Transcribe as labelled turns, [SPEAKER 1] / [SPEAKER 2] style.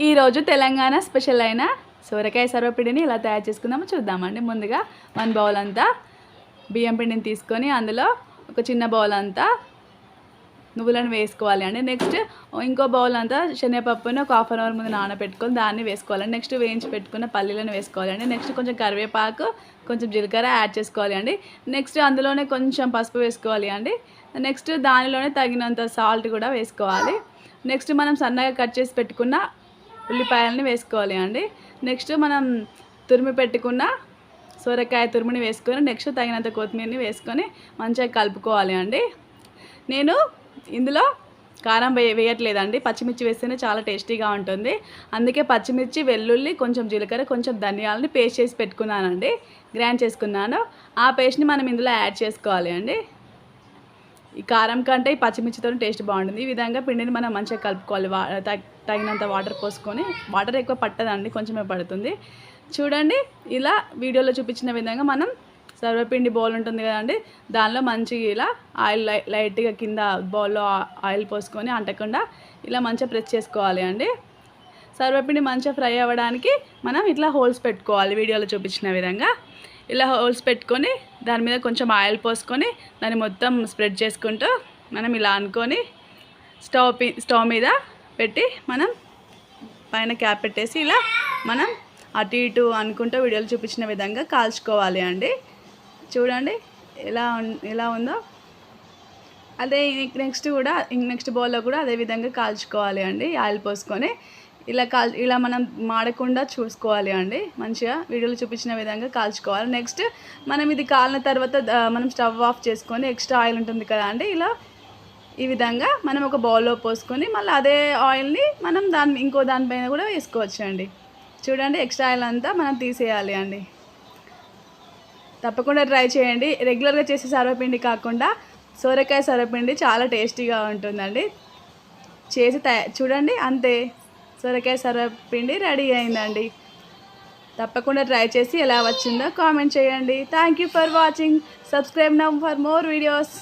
[SPEAKER 1] ఈరోజు తెలంగాణ స్పెషల్ అయిన సొరకాయ సర్వపిండిని ఇలా తయారు చేసుకుందామో చూద్దామండి. ముందుగా 1 బౌల్ అంతా బియ్యం పిండిని తీసుకొని అందులో ఒక చిన్న బౌల్ అంతా నువ్వులను వేసుకోవాలి అండి. నెక్స్ట్ ఇంకో బౌల్ అంతా శనగపప్పుని ఒక హాఫ్ అన్ అవర్ ముందు నానబెట్టుకొని దాన్ని వేసుకోవాలండి. నెక్స్ట్ వేయించి పెట్టుకున్న పల్లీలను వేసుకోవాలండి. నెక్స్ట్ కొంచెం కరివేపాకు, కొంచెం జీలకర్ర యాడ్ చేసుకోవాలి అండి. నెక్స్ట్ అందులోనే కొంచెం పసుపు వేసుకోవాలి అండి. నెక్స్ట్ దానిలోనే తగినంత సాల్ట్ కూడా వేసుకోవాలి. నెక్స్ట్ మనం సన్నగా కట్ చేసి పెట్టుకున్న ఉల్లిపాయలని వేసుకోవాలి అండి. నెక్స్ట్ మనం తురిమి పెట్టుకున్న సొరకాయ తురుముని వేసుకొని నెక్స్ట్ తగినంత కొత్తిమీరని వేసుకొని మంచిగా కలుపుకోవాలి అండి. నేను ఇందులో కారం వేయట్లేదండి, పచ్చిమిర్చి వేస్తేనే చాలా టేస్టీగా ఉంటుంది. అందుకే పచ్చిమిర్చి, వెల్లుల్లి, కొంచెం జీలకర్ర, కొంచెం ధనియాలని పేస్ట్ చేసి పెట్టుకున్నానండి, గ్రైండ్ చేసుకున్నాను. ఆ పేస్ట్ని మనం ఇందులో యాడ్ చేసుకోవాలి అండి. ఈ కారం కంటే ఈ పచ్చిమిర్చితో టేస్ట్ బాగుంటుంది. ఈ విధంగా పిండిని మనం మంచిగా కలుపుకోవాలి. తగినంత వాటర్ పోసుకొని, వాటర్ ఎక్కువ పట్టదండి, కొంచెమే పడుతుంది. చూడండి, ఇలా వీడియోలో చూపించిన విధంగా మనం సర్వపిండి బౌల్ ఉంటుంది కదండి, దానిలో మంచిగా ఇలా ఆయిల్ లైట్గా కింద బౌల్లో ఆయిల్ పోసుకొని అంటకుండా ఇలా మంచిగా ప్రెస్ చేసుకోవాలి అండి. సర్వపిండి మంచిగా ఫ్రై అవ్వడానికి మనం ఇట్లా హోల్స్ పెట్టుకోవాలి. వీడియోలో చూపించిన విధంగా ఇలా హోల్స్ పెట్టుకొని దాని మీద కొంచెం ఆయిల్ పోసుకొని దాన్ని మొత్తం స్ప్రెడ్ చేసుకుంటూ మనం ఇలా అనుకొని స్టవ్ మీద పెట్టి మనం పైన క్యాప్ పెట్టేసి ఇలా మనం అటు ఇటు అనుకుంటూ వీడియోలో చూపించిన విధంగా కాల్చుకోవాలి అండి. చూడండి ఎలా ఉందో. అదే నెక్స్ట్ బౌల్లో కూడా అదే విధంగా కాల్చుకోవాలి అండి. ఆయిల్ పోసుకొని ఇలా మనం మాడకుండా చూసుకోవాలి అండి. మంచిగా వీడియోలో చూపించిన విధంగా కాల్చుకోవాలి. నెక్స్ట్ మనం ఇది కాలిన తర్వాత మనం స్టవ్ ఆఫ్ చేసుకొని ఎక్స్ట్రా ఆయిల్ ఉంటుంది కదా అండి, ఈ విధంగా మనం ఒక బౌల్లో పోసుకొని మళ్ళీ అదే ఆయిల్ని మనం ఇంకో దానిపైన కూడా వేసుకోవచ్చు అండి. చూడండి, ఎక్స్ట్రా ఆయిల్ అంతా మనం తీసేయాలి అండి. తప్పకుండా ట్రై చేయండి. రెగ్యులర్గా చేసే సర్వపిండి కాకుండా సొరకాయ సర్వపిండి చాలా టేస్టీగా ఉంటుందండి. చూడండి, అంతే, సొరకాయ సర్వపిండి రెడీ అయిందండి. తప్పకుండా ట్రై చేసి ఎలా వచ్చిందో కామెంట్ చేయండి. Thank you for watching. Subscribe now for more videos.